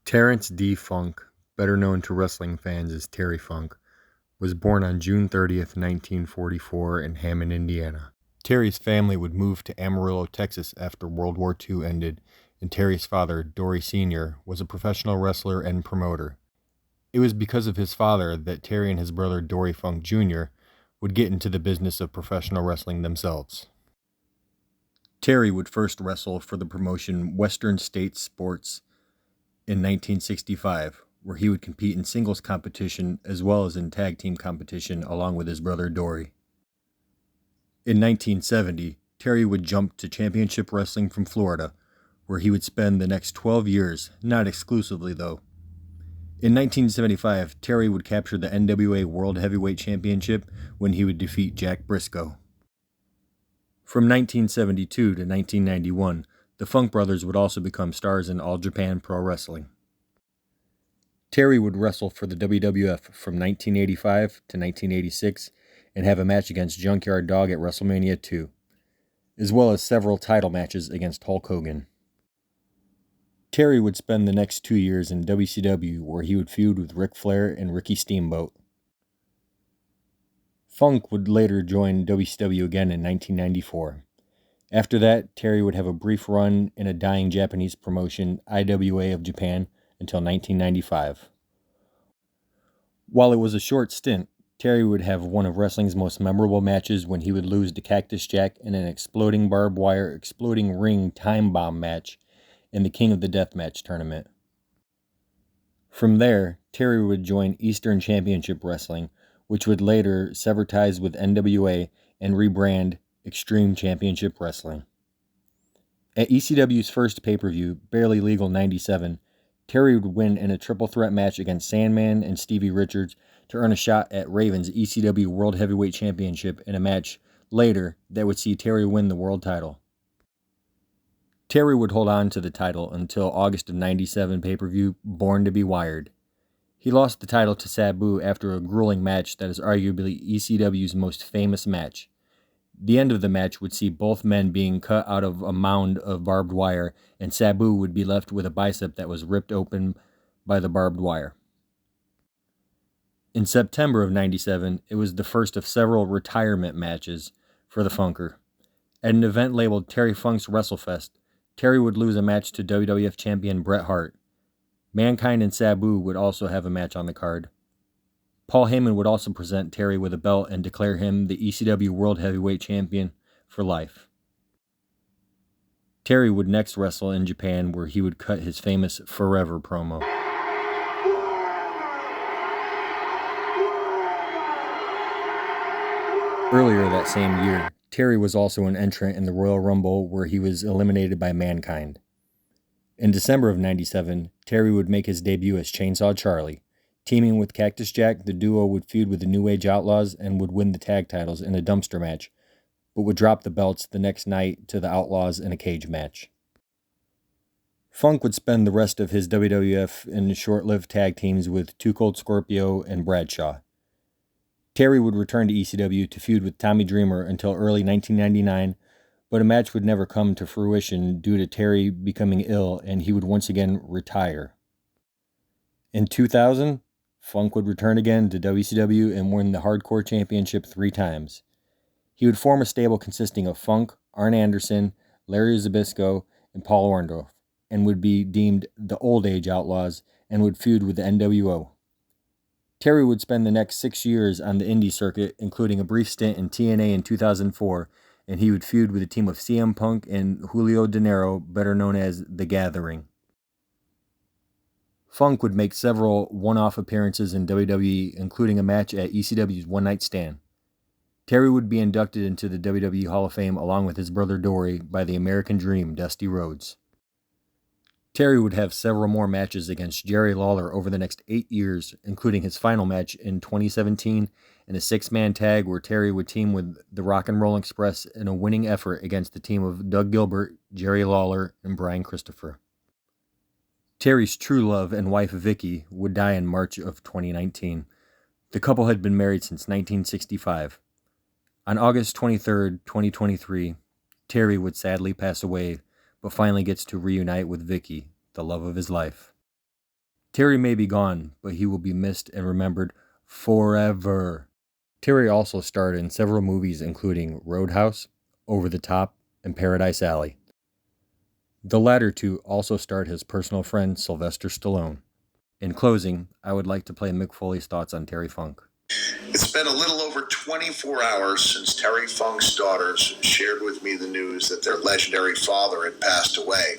Terrence D. Funk, better known to wrestling fans as Terry Funk, was born on June 30th, 1944 in Hammond, Indiana. Terry's family would move to Amarillo, Texas after World War II ended, and Terry's father, Dory Sr., was a professional wrestler and promoter. It was because of his father that Terry and his brother, Dory Funk Jr., would get into the business of professional wrestling themselves. Terry would first wrestle for the promotion Western States Sports in 1965, where he would compete in singles competition as well as in tag team competition along with his brother Dory. In 1970, Terry would jump to Championship Wrestling from Florida, where he would spend the next 12 years, not exclusively though. In 1975, Terry would capture the NWA World Heavyweight Championship when he would defeat Jack Briscoe. From 1972 to 1991, the Funk brothers would also become stars in All Japan Pro Wrestling. Terry would wrestle for the WWF from 1985 to 1986 and have a match against Junkyard Dog at WrestleMania 2, as well as several title matches against Hulk Hogan. Terry would spend the next 2 years in WCW, where he would feud with Ric Flair and Ricky Steamboat. Funk would later join WCW again in 1994. After that, Terry would have a brief run in a dying Japanese promotion, IWA of Japan, until 1995. While it was a short stint, Terry would have one of wrestling's most memorable matches when he would lose to Cactus Jack in an exploding barbed wire, exploding ring time bomb match in the King of the Deathmatch tournament. From there, Terry would join Eastern Championship Wrestling, which would later sever ties with NWA and rebrand Extreme Championship Wrestling. At ECW's first pay-per-view, Barely Legal 97, Terry would win in a triple threat match against Sandman and Stevie Richards to earn a shot at Raven's ECW World Heavyweight Championship in a match later that would see Terry win the world title. Terry would hold on to the title until August of 97 pay-per-view, Born to be Wired. He lost the title to Sabu after a grueling match that is arguably ECW's most famous match. The end of the match would see both men being cut out of a mound of barbed wire, and Sabu would be left with a bicep that was ripped open by the barbed wire. In September of 97, it was the first of several retirement matches for the Funker. At an event labeled Terry Funk's WrestleFest, Terry would lose a match to WWF champion Bret Hart. Mankind and Sabu would also have a match on the card. Paul Heyman would also present Terry with a belt and declare him the ECW World Heavyweight Champion for life. Terry would next wrestle in Japan, where he would cut his famous Forever promo. Earlier that same year, Terry was also an entrant in the Royal Rumble, where he was eliminated by Mankind. In December of 97, Terry would make his debut as Chainsaw Charlie. Teaming with Cactus Jack, the duo would feud with the New Age Outlaws and would win the tag titles in a dumpster match, but would drop the belts the next night to the Outlaws in a cage match. Funk would spend the rest of his WWF in short-lived tag teams with Too Cold Scorpio and Bradshaw. Terry would return to ECW to feud with Tommy Dreamer until early 1999, but a match would never come to fruition due to Terry becoming ill, and he would once again retire. In 2000, Funk would return again to WCW and win the Hardcore Championship 3 times. He would form a stable consisting of Funk, Arn Anderson, Larry Zbyszko, and Paul Orndorff, and would be deemed the Old Age Outlaws and would feud with the NWO. Terry would spend the next 6 years on the indie circuit, including a brief stint in TNA in 2004, and he would feud with a team of CM Punk and Julio De Niro, better known as The Gathering. Funk would make several one-off appearances in WWE, including a match at ECW's One Night Stand. Terry would be inducted into the WWE Hall of Fame along with his brother Dory by the American Dream, Dusty Rhodes. Terry would have several more matches against Jerry Lawler over the next 8 years, including his final match in 2017 in a 6-man tag where Terry would team with the Rock and Roll Express in a winning effort against the team of Doug Gilbert, Jerry Lawler, and Brian Christopher. Terry's true love and wife Vicky would die in March of 2019. The couple had been married since 1965. On August 23, 2023, Terry would sadly pass away, but finally gets to reunite with Vicky, the love of his life. Terry may be gone, but he will be missed and remembered forever. Terry also starred in several movies including Roadhouse, Over the Top, and Paradise Alley. The latter two also starred his personal friend Sylvester Stallone. In closing, I would like to play Mick Foley's thoughts on Terry Funk. It's been a little over 24 hours since Terry Funk's daughters shared with me the news that their legendary father had passed away.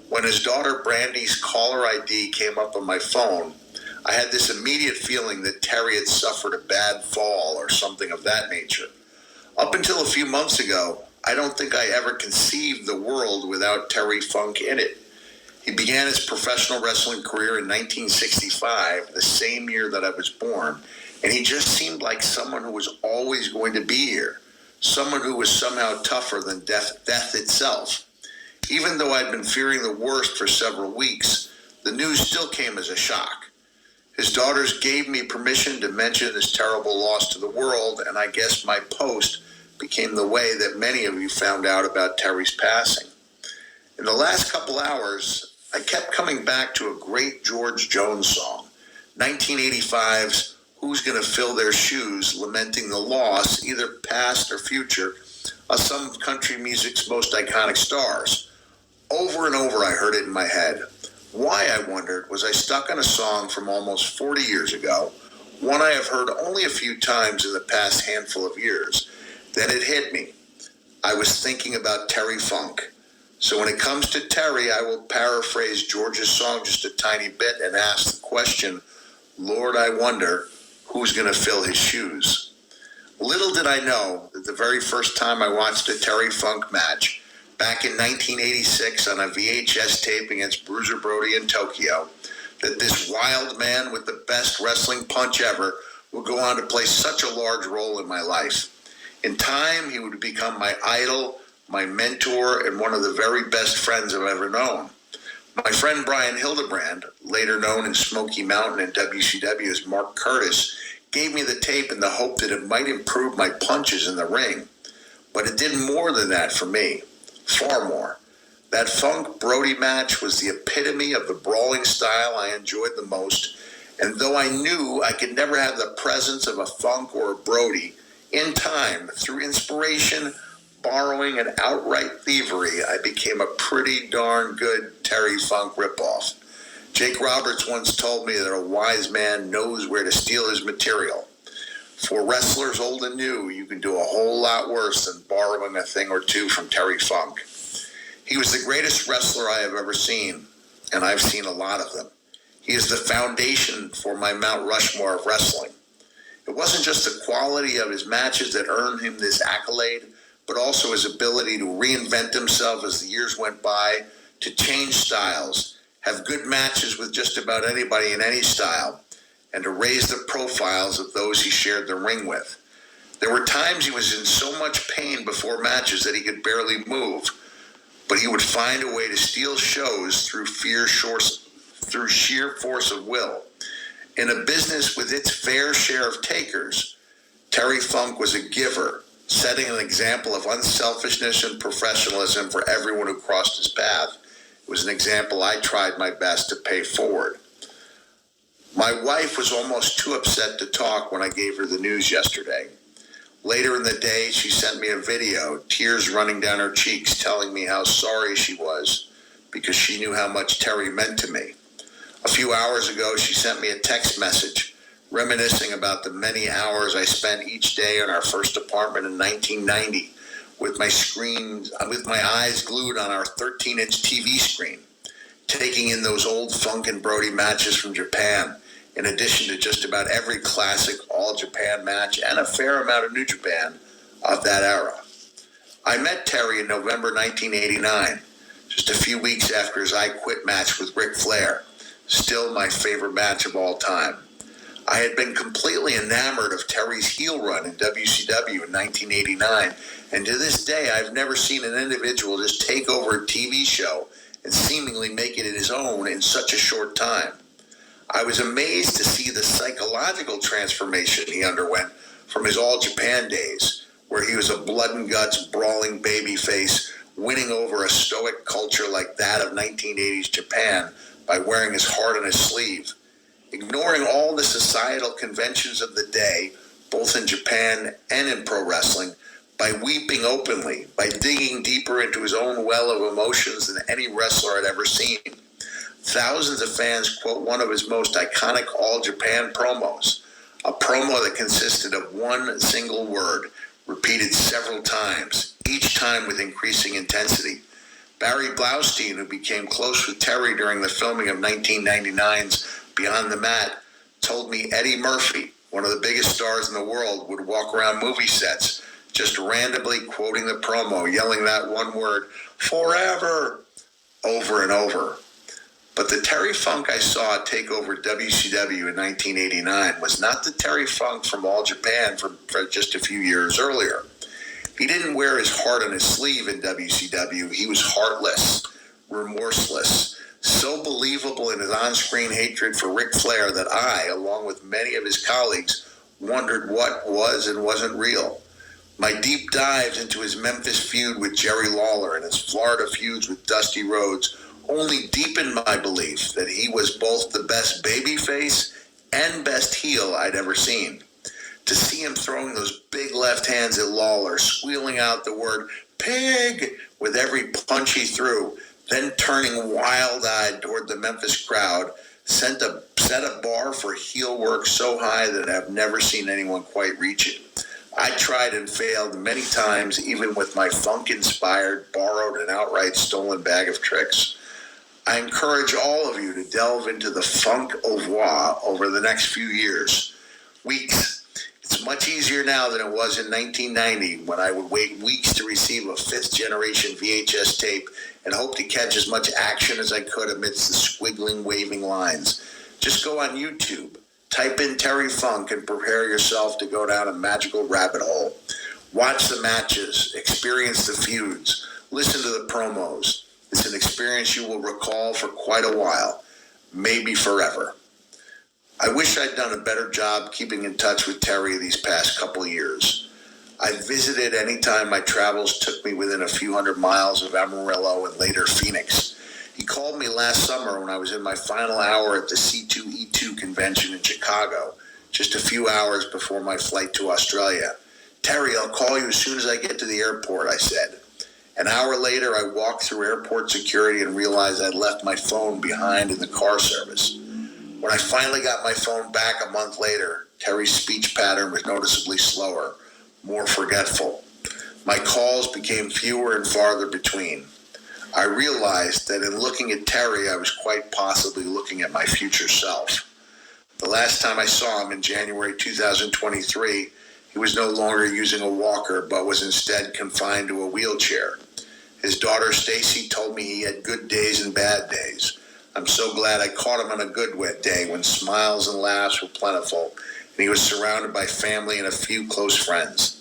When his daughter Brandy's caller ID came up on my phone, I had this immediate feeling that Terry had suffered a bad fall or something of that nature. Up until a few months ago, I don't think I ever conceived the world without Terry Funk in it. He began his professional wrestling career in 1965, the same year that I was born, and he just seemed like someone who was always going to be here, someone who was somehow tougher than death itself. Even though I'd been fearing the worst for several weeks, the news still came as a shock. His daughters gave me permission to mention this terrible loss to the world, and I guess my post became the way that many of you found out about Terry's passing. In the last couple hours, I kept coming back to a great George Jones song, 1985's Who's Gonna Fill Their Shoes, lamenting the loss, either past or future, of some country music's most iconic stars. Over and over I heard it in my head. Why, I wondered, was I stuck on a song from almost 40 years ago, one I have heard only a few times in the past handful of years? Then it hit me. I was thinking about Terry Funk. So when it comes to Terry, I will paraphrase George's song just a tiny bit and ask the question, Lord, I wonder, who's going to fill his shoes? Little did I know that the very first time I watched a Terry Funk match, back in 1986 on a VHS tape against Bruiser Brody in Tokyo, that this wild man with the best wrestling punch ever would go on to play such a large role in my life. In time, he would become my idol, my mentor, and one of the very best friends I've ever known. My friend Brian Hildebrand, later known in Smoky Mountain and WCW as Mark Curtis, gave me the tape in the hope that it might improve my punches in the ring. But it did more than that for me. Far more. That Funk Brody match was the epitome of the brawling style I enjoyed the most, and though I knew I could never have the presence of a Funk or a Brody, in time, through inspiration, borrowing, and outright thievery, I became a pretty darn good Terry Funk ripoff. Jake Roberts once told me that a wise man knows where to steal his material. For wrestlers old and new, you can do a whole lot worse than borrowing a thing or two from Terry Funk. He was the greatest wrestler I have ever seen, and I've seen a lot of them. He is the foundation for my Mount Rushmore of wrestling. It wasn't just the quality of his matches that earned him this accolade, but also his ability to reinvent himself as the years went by, to change styles, have good matches with just about anybody in any style, and to raise the profiles of those he shared the ring with. There were times he was in so much pain before matches that he could barely move, but he would find a way to steal shows through sheer force of will. In a business with its fair share of takers, Terry Funk was a giver, setting an example of unselfishness and professionalism for everyone who crossed his path. It was an example I tried my best to pay forward. My wife was almost too upset to talk when I gave her the news yesterday. Later in the day, she sent me a video, tears running down her cheeks, telling me how sorry she was because she knew how much Terry meant to me. A few hours ago, she sent me a text message reminiscing about the many hours I spent each day in our first apartment in 1990 with my eyes glued on our 13-inch TV screen, taking in those old Funk and Brody matches from Japan, in addition to just about every classic All-Japan match and a fair amount of New Japan of that era. I met Terry in November 1989, just a few weeks after his I Quit match with Ric Flair, still my favorite match of all time. I had been completely enamored of Terry's heel run in WCW in 1989, and to this day I've never seen an individual just take over a TV show and seemingly make it his own in such a short time. I was amazed to see the psychological transformation he underwent from his All Japan days, where he was a blood and guts brawling babyface winning over a stoic culture like that of 1980s Japan by wearing his heart on his sleeve, ignoring all the societal conventions of the day, both in Japan and in pro wrestling, by weeping openly, by digging deeper into his own well of emotions than any wrestler I'd ever seen. Thousands of fans quote one of his most iconic All Japan promos, a promo that consisted of one single word, repeated several times, each time with increasing intensity. Barry Blaustein, who became close with Terry during the filming of 1999's Beyond the Mat, told me Eddie Murphy, one of the biggest stars in the world, would walk around movie sets just randomly quoting the promo, yelling that one word, "Forever," over and over. But the Terry Funk I saw take over WCW in 1989 was not the Terry Funk from All Japan for just a few years earlier. He didn't wear his heart on his sleeve in WCW. He was heartless, remorseless, so believable in his on-screen hatred for Ric Flair that I, along with many of his colleagues, wondered what was and wasn't real. My deep dives into his Memphis feud with Jerry Lawler and his Florida feuds with Dusty Rhodes only deepened my belief that he was both the best babyface and best heel I'd ever seen. To see him throwing those big left hands at Lawler, squealing out the word "pig" with every punch he threw, then turning wild-eyed toward the Memphis crowd, set a bar for heel work so high that I've never seen anyone quite reach it. I tried and failed many times, even with my funk-inspired, borrowed, and outright stolen bag of tricks. I encourage all of you to delve into the funk au revoir over the next few years, weeks. It's much easier now than it was in 1990, when I would wait weeks to receive a fifth-generation VHS tape and hope to catch as much action as I could amidst the squiggling, waving lines. Just go on YouTube, type in Terry Funk, and prepare yourself to go down a magical rabbit hole. Watch the matches, experience the feuds, listen to the promos. It's an experience you will recall for quite a while, maybe forever. I wish I'd done a better job keeping in touch with Terry these past couple of years. I visited anytime my travels took me within a few hundred miles of Amarillo and later Phoenix. He called me last summer when I was in my final hour at the C2E2 convention in Chicago, just a few hours before my flight to Australia. "Terry, I'll call you as soon as I get to the airport," I said. An hour later, I walked through airport security and realized I'd left my phone behind in the car service. When I finally got my phone back a month later, Terry's speech pattern was noticeably slower, more forgetful. My calls became fewer and farther between. I realized that in looking at Terry, I was quite possibly looking at my future self. The last time I saw him in January 2023, he was no longer using a walker, but was instead confined to a wheelchair. His daughter Stacy told me he had good days and bad days. I'm so glad I caught him on a good wet day when smiles and laughs were plentiful, and he was surrounded by family and a few close friends.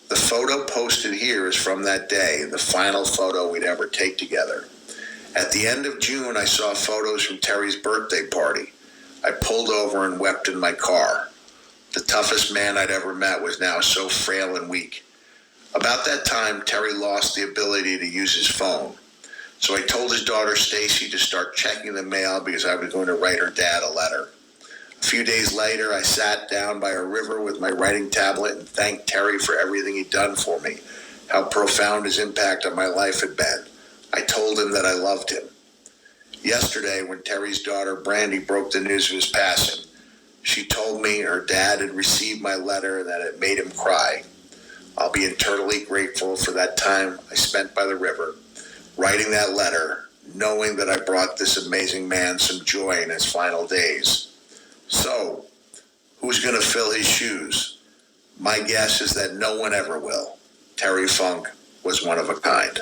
The photo posted here is from that day, the final photo we'd ever take together. At the end of June, I saw photos from Terry's birthday party. I pulled over and wept in my car. The toughest man I'd ever met was now so frail and weak. About that time, Terry lost the ability to use his phone. So I told his daughter Stacy to start checking the mail because I was going to write her dad a letter. A few days later, I sat down by a river with my writing tablet and thanked Terry for everything he'd done for me, how profound his impact on my life had been. I told him that I loved him. Yesterday, when Terry's daughter Brandy broke the news of his passing, she told me her dad had received my letter and that it made him cry. I'll be eternally grateful for that time I spent by the river, writing that letter, knowing that I brought this amazing man some joy in his final days. So, who's going to fill his shoes? My guess is that no one ever will. Terry Funk was one of a kind.